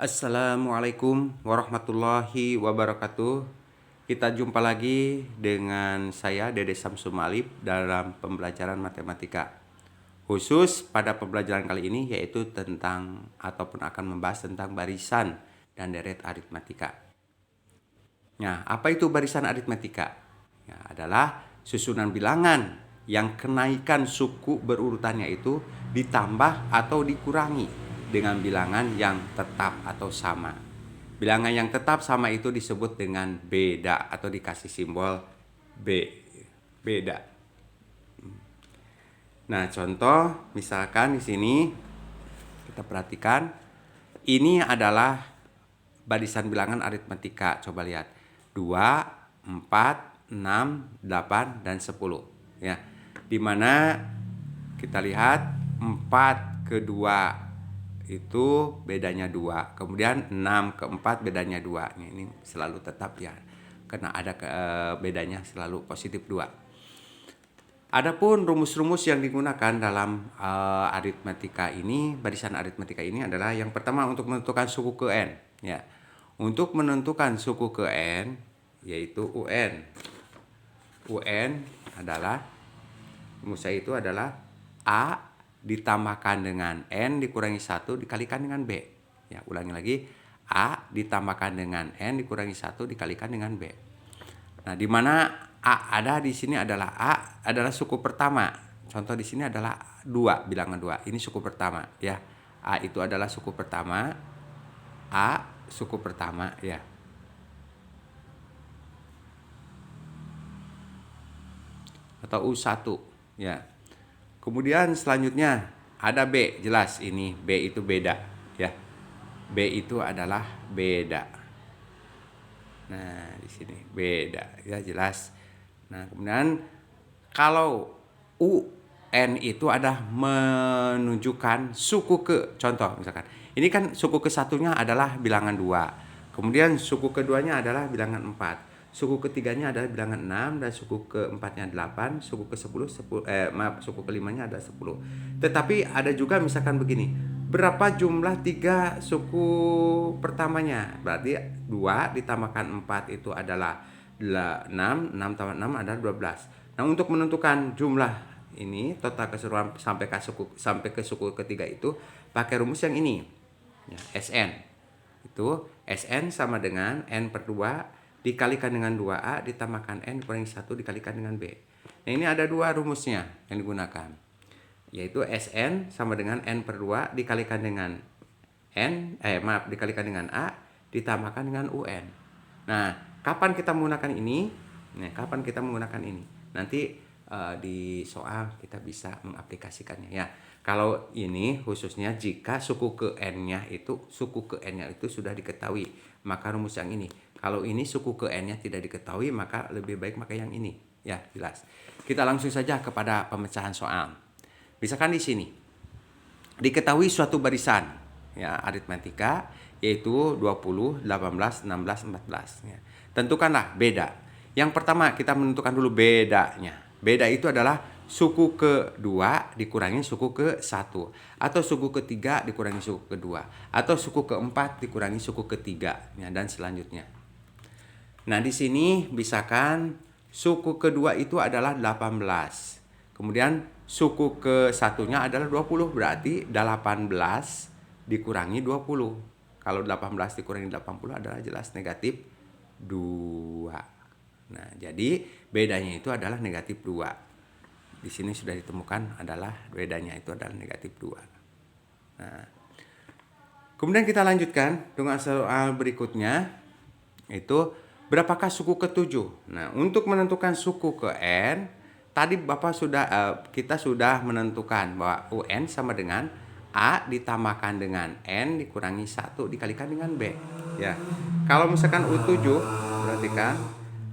Assalamualaikum warahmatullahi wabarakatuh. Kita jumpa lagi dengan saya Dede Samsul Maalif dalam pembelajaran matematika. Khusus pada pembelajaran kali ini yaitu tentang ataupun akan membahas tentang barisan dan deret aritmatika. Nah, apa itu barisan aritmatika? Ya, adalah susunan bilangan yang kenaikan suku berurutannya itu ditambah atau dikurangi dengan bilangan yang tetap atau sama. Bilangan yang tetap sama itu disebut dengan beda atau dikasih simbol B. Beda. Nah, contoh misalkan di sini kita perhatikan ini adalah barisan bilangan aritmatika. Coba lihat. 2, 4, 6, 8 dan 10 ya. Dimana kita lihat 4 ke 2 itu bedanya 2. Kemudian 6 ke 4 bedanya 2. Ini selalu tetap ya. Karena ada bedanya selalu positif 2. Adapun rumus-rumus yang digunakan dalam aritmatika ini, barisan aritmatika ini adalah yang pertama untuk menentukan suku ke n ya. Untuk menentukan suku ke n yaitu UN. UN adalah rumusnya itu adalah A ditambahkan dengan N dikurangi 1 dikalikan dengan B. Ya, ulangi lagi. A ditambahkan dengan N dikurangi 1 dikalikan dengan B. Nah, di mana A ada di sini adalah A adalah suku pertama. Contoh di sini adalah 2, bilangan 2. Ini suku pertama ya. A itu adalah suku pertama. A suku pertama ya. Atau U1 ya. Kemudian selanjutnya ada B, jelas ini B itu beda ya. B itu adalah beda. Nah, di sini beda ya, jelas. Nah, kemudian kalau UN itu adalah menunjukkan suku ke. Contoh misalkan, ini kan suku ke satunya adalah bilangan 2. Kemudian suku keduanya adalah bilangan 4. Suku ketiganya adalah bilangan 6 dan suku keempatnya 8, suku ke-10 suku kelimanya adalah 10. Tetapi ada juga misalkan begini, berapa jumlah 3 suku pertamanya? Berarti 2 ditambahkan 4 itu adalah 6, 6 tambah 6 adalah 12. Nah, untuk menentukan jumlah ini total keseluruhan sampai ke suku ketiga itu pakai rumus yang ini. Ya, SN. Itu SN sama dengan N per 2 dikalikan dengan 2A ditambahkan N dikurangi 1 dikalikan dengan B. Nah, ini ada dua rumusnya yang digunakan. Yaitu SN sama dengan N per 2 dikalikan dengan dikalikan dengan A ditambahkan dengan UN. Nah, kapan kita menggunakan ini? Nanti di soal kita bisa mengaplikasikannya ya. Kalau ini khususnya jika suku ke N-nya itu sudah diketahui, maka rumus yang ini. Kalau ini suku ke N-nya tidak diketahui, maka lebih baik pakai yang ini. Ya, jelas. Kita langsung saja kepada pemecahan soal. Misalkan di sini diketahui suatu barisan ya aritmatika yaitu 20, 18, 16, 14 ya. Tentukanlah beda. Yang pertama kita menentukan dulu bedanya. Beda itu adalah suku kedua dikurangi suku ke-1 atau suku ketiga dikurangi suku kedua atau suku keempat dikurangi suku ketiga ya, dan selanjutnya. Nah, di sini misalkan suku kedua itu adalah 18. Kemudian suku ke-1-nya adalah 20, berarti 18 dikurangi 20. Kalau 18 dikurangi 80 adalah jelas negatif 2. Nah, jadi bedanya itu adalah negatif 2. Di sini sudah ditemukan adalah bedanya itu adalah negatif 2. Nah, kemudian kita lanjutkan dengan soal berikutnya, itu berapakah suku ke-7? Nah, untuk menentukan suku ke N, tadi kita sudah menentukan bahwa UN sama dengan A ditambahkan dengan N dikurangi 1 dikalikan dengan B. Ya. Kalau misalkan U7, perhatikan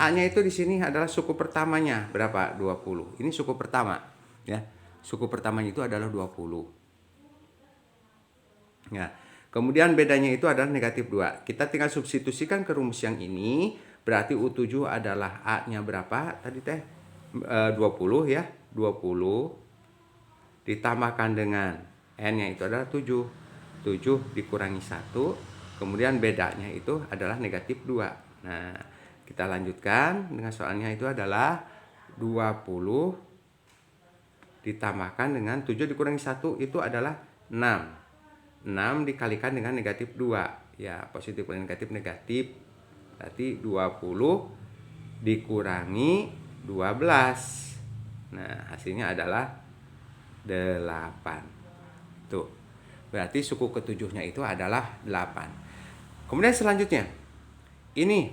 A-nya itu di sini adalah suku pertamanya berapa? 20. Ini suku pertama, ya. Suku pertamanya itu adalah 20. Ya. Kemudian bedanya itu adalah negatif 2. Kita tinggal substitusikan ke rumus yang ini, berarti U7 adalah A-nya berapa? Tadi 20 ya. 20 ditambahkan dengan N-nya itu adalah 7. 7 dikurangi 1 Kemudian bedanya itu adalah negatif 2. Nah, kita lanjutkan dengan soalnya itu adalah 20 ditambahkan dengan 7 dikurangi 1 itu adalah 6. 6 dikalikan dengan negatif 2. Ya, positif dan negatif negatif. Berarti 20 dikurangi 12. Nah, hasilnya adalah 8. Tuh. Berarti suku ketujuhnya itu adalah 8. Kemudian selanjutnya, ini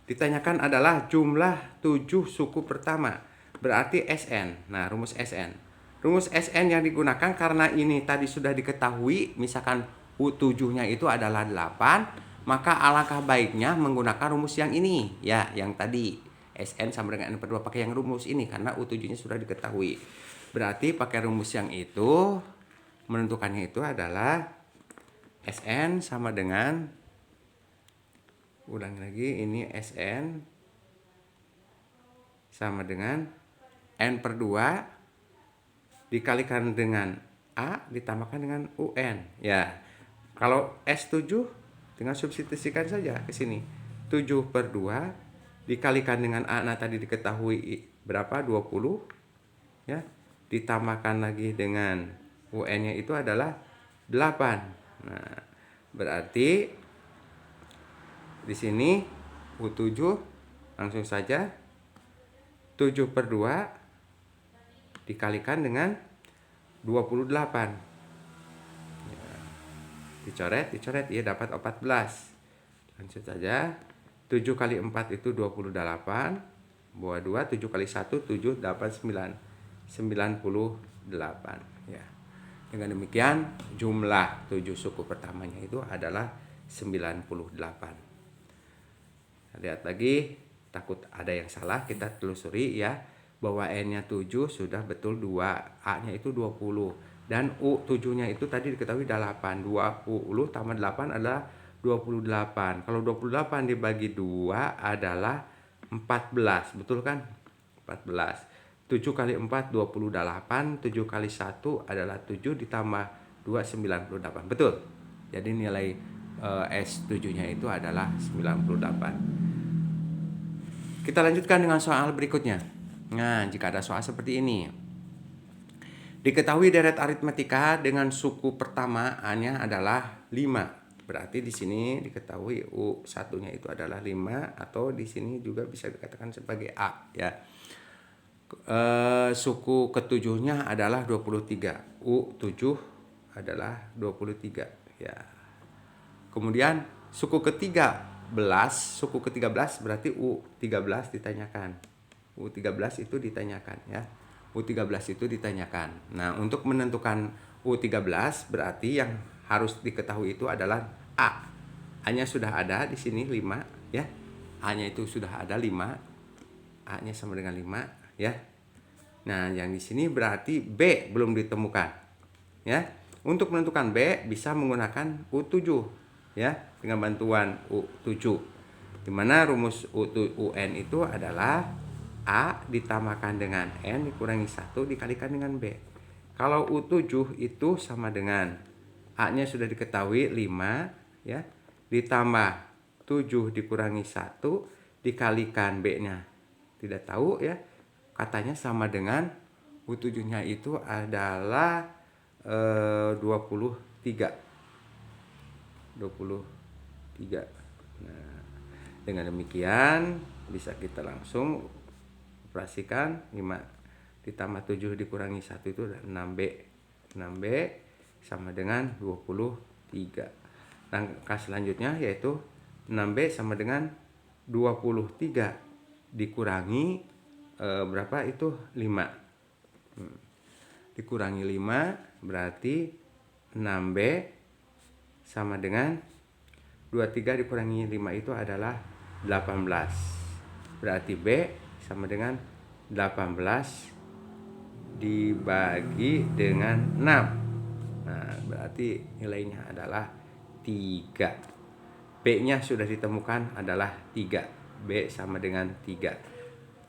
ditanyakan adalah jumlah 7 suku pertama. Berarti SN. Nah, rumus SN. Rumus SN yang digunakan karena ini tadi sudah diketahui, misalkan U7-nya itu adalah 8, maka alangkah baiknya menggunakan rumus yang ini. Ya, yang tadi. SN sama dengan N per 2 pakai yang rumus ini karena U7-nya sudah diketahui. Berarti pakai rumus yang itu, menentukannya itu adalah SN sama dengan, ulangi lagi, ini SN sama dengan N per 2 dikalikan dengan A ditambahkan dengan UN. Ya, kalau S7 tinggal substitusikan saja ke sini. 7 per 2 dikalikan dengan A, nah tadi diketahui berapa? 20. Ya, ditambahkan lagi dengan UN-nya itu adalah 8. Nah, berarti di sini U7 langsung saja 7 per 2 dikalikan dengan 28. Ya, dicoret ya, dapat 14. Lanjut saja. 7 kali 4 itu 28. Buah 2, 7 kali 1, 7, 8, 9. 98. Ya. Dengan demikian jumlah 7 suku pertamanya itu adalah 98. Lihat lagi, takut ada yang salah, kita telusuri ya, bahwa N-nya 7 sudah betul 2, A-nya itu 20, dan U7-nya itu tadi diketahui 8. 20 tambah 8 adalah 28. Kalau 28 dibagi 2 adalah 14, betul kan? 14. 7 kali 4 28, 7 kali 1 adalah 7 ditambah 2 98. Betul. Jadi nilai S7-nya itu adalah 98. Kita lanjutkan dengan soal berikutnya. Nah, jika ada soal seperti ini. Diketahui deret aritmetika dengan suku pertama A-nya adalah 5. Berarti di sini diketahui U1-nya itu adalah 5, atau di sini juga bisa dikatakan sebagai A ya. Suku ketujuhnya adalah 23. U7 adalah 23 ya. Kemudian suku ke-13 berarti U13 ditanyakan. U13 itu ditanyakan ya. U13 itu ditanyakan. Nah, untuk menentukan U13 berarti yang harus diketahui itu adalah A. A-nya sudah ada di sini 5 ya. A-nya itu sudah ada 5. A-nya sama dengan 5 ya. Nah, yang di sini berarti B belum ditemukan. Ya. Untuk menentukan B bisa menggunakan U7 ya, dengan bantuan U7. Di mana rumus UN itu adalah A ditambahkan dengan N dikurangi 1 dikalikan dengan B. Kalau U7 itu sama dengan A-nya sudah diketahui 5 ya, ditambah 7 dikurangi 1 dikalikan B-nya tidak tahu ya, katanya sama dengan U7-nya itu adalah 23. Nah, dengan demikian bisa kita langsung operasikan 5 ditambah 7 dikurangi 1 itu 6B. 6B sama dengan 23. Langkah selanjutnya yaitu 6B sama dengan 23 dikurangi berapa itu 5. Dikurangi 5 berarti 6B sama dengan 23 dikurangi 5 itu adalah 18. Berarti B sama dengan 18 dibagi dengan 6. Nah, berarti nilainya adalah 3. B-nya sudah ditemukan adalah 3. B sama dengan 3.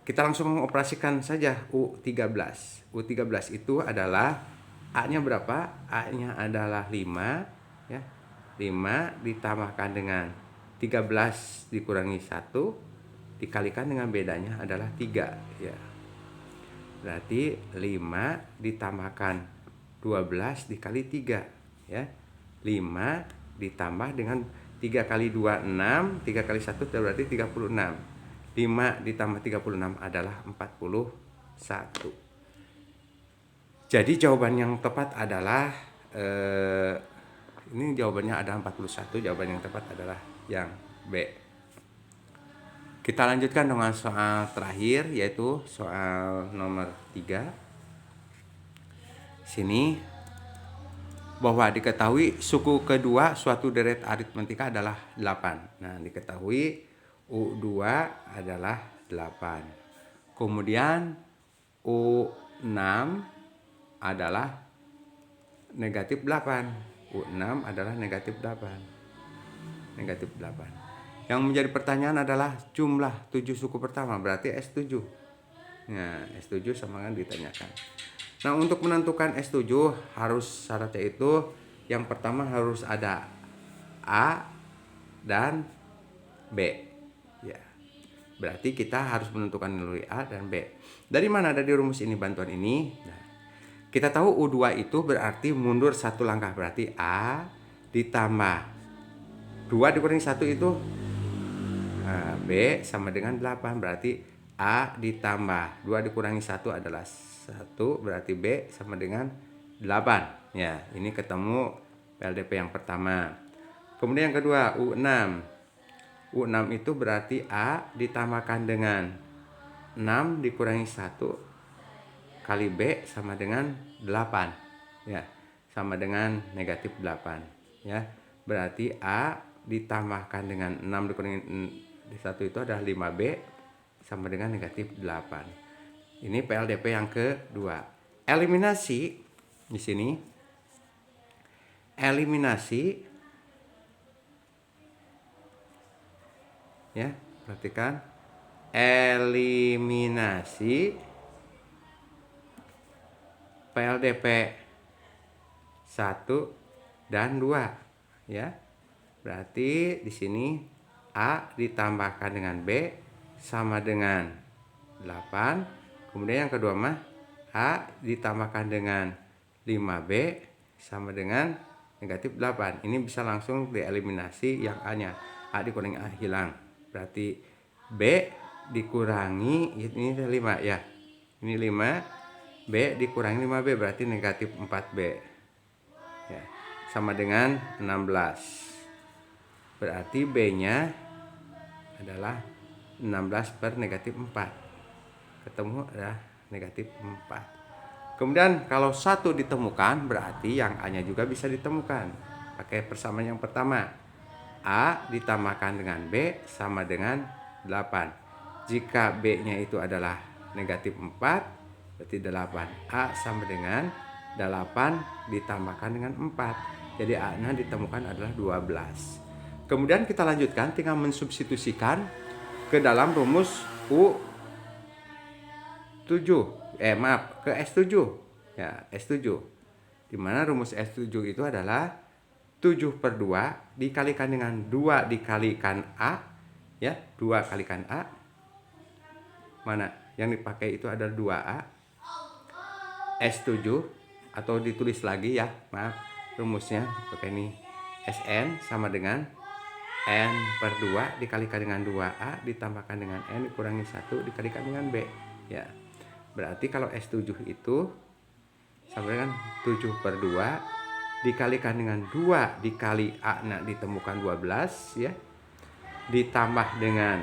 Kita langsung mengoperasikan saja U13. U13 itu adalah A-nya berapa? A-nya adalah 5 ya. 5 ditambahkan dengan 13 dikurangi 1 dikalikan dengan bedanya adalah 3 ya. Berarti 5 ditambahkan 12 dikali 3 ya. 5 ditambah dengan 3 kali 2 6, 3 kali 1 berarti 36. 5 ditambah 36 adalah 41. Jadi jawaban yang tepat adalah ini jawabannya ada 41, jawaban yang tepat adalah yang B. Kita lanjutkan dengan soal terakhir, yaitu soal nomor 3. Sini, bahwa diketahui suku kedua suatu deret aritmetika adalah 8. Nah, diketahui U2 adalah 8. Kemudian U6 adalah negatif 8. U6 adalah negatif 8. Negatif 8. Yang menjadi pertanyaan adalah jumlah 7 suku pertama, berarti S7. Nah, S7 sama kan ditanyakan. Nah, untuk menentukan S7 harus syaratnya itu yang pertama harus ada A dan B. Ya. Berarti kita harus menentukan nilai A dan B. Dari mana ada di rumus ini bantuan ini? Nah, kita tahu U2 itu berarti mundur 1 langkah, berarti A ditambah 2 dikurangi 1 itu B sama dengan 8, berarti A ditambah 2 dikurangi 1 adalah 1, berarti B sama dengan 8. Ya, ini ketemu PLDP yang pertama. Kemudian yang kedua U6. U6 itu berarti A ditambahkan dengan 6 dikurangi 1 kali B sama dengan 8. Ya, sama dengan negatif 8. Ya, berarti A ditambahkan dengan 6 dikurangi 1 itu adalah 5B sama dengan negatif 8. Ini PLDP yang kedua. Eliminasi di sini. Eliminasi ya, perhatikan. Eliminasi PLDP 1 dan 2 ya. Berarti di sini A ditambahkan dengan B sama dengan 8. Kemudian yang kedua mah A ditambahkan dengan 5B sama dengan negatif 8. Ini bisa langsung dieliminasi yang A-nya. A dikurangi A hilang. Berarti B dikurangi ini 5 ya. Ini 5. B dikurangi 5B berarti negatif 4B. Ya, sama dengan 16. Berarti B-nya adalah 16 per negatif 4. Ketemu adalah negatif 4. Kemudian kalau 1 ditemukan, berarti yang A-nya juga bisa ditemukan. Pakai persamaan yang pertama. A ditambahkan dengan B sama dengan 8. Jika B-nya itu adalah negatif 4, berarti 8. A sama dengan 8 ditambahkan dengan 4. Jadi A-nya ditemukan adalah 12. Kemudian kita lanjutkan, tinggal mensubstitusikan ke dalam rumus U7. Ke S7. Ya, S7. Di mana rumus S7 itu adalah 7 per 2 dikalikan dengan 2 dikalikan A. Ya, 2 kalikan A. Mana? Yang dipakai itu adalah 2A. S7 atau ditulis lagi ya, maaf. Rumusnya pakai ini. Sn sama dengan N per 2 dikalikan dengan 2A ditambahkan dengan N dikurangi 1 dikalikan dengan B. Ya. Berarti kalau S7 itu sama dengan 7 per 2 dikalikan dengan 2 dikali A nya ditemukan 12 ya. Ditambah dengan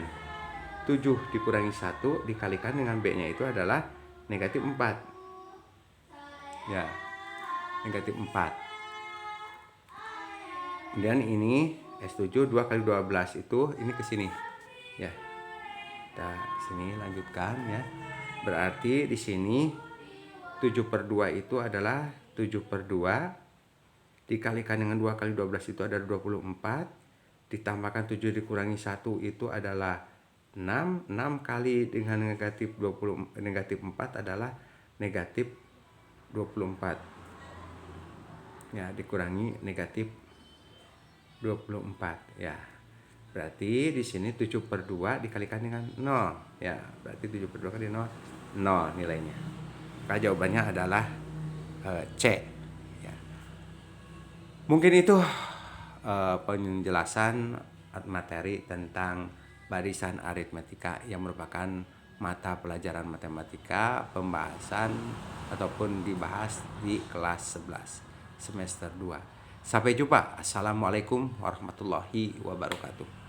7 dikurangi 1 dikalikan dengan B nya itu adalah negatif 4. Ya. Negatif 4. Dan ini S7 2 kali 12 itu ini ke sini. Ya. Kita sini lanjutkan ya. Berarti di sini 7 per 2 itu adalah 7 per 2 dikalikan dengan 2 kali 12 itu adalah 24. Ditambahkan 7 dikurangi 1 itu adalah 6. 6 kali dengan negatif 4 adalah negatif 24. Ya, dikurangi negatif 24 ya. Berarti di sini 7/2 dikalikan dengan 0 ya. Berarti 7/2 kali 0, 0 nilainya. Maka jawabannya adalah C ya. Mungkin itu penjelasan materi tentang barisan aritmetika yang merupakan mata pelajaran matematika pembahasan ataupun dibahas di kelas 11 semester 2. Sampai jumpa. Assalamualaikum warahmatullahi wabarakatuh.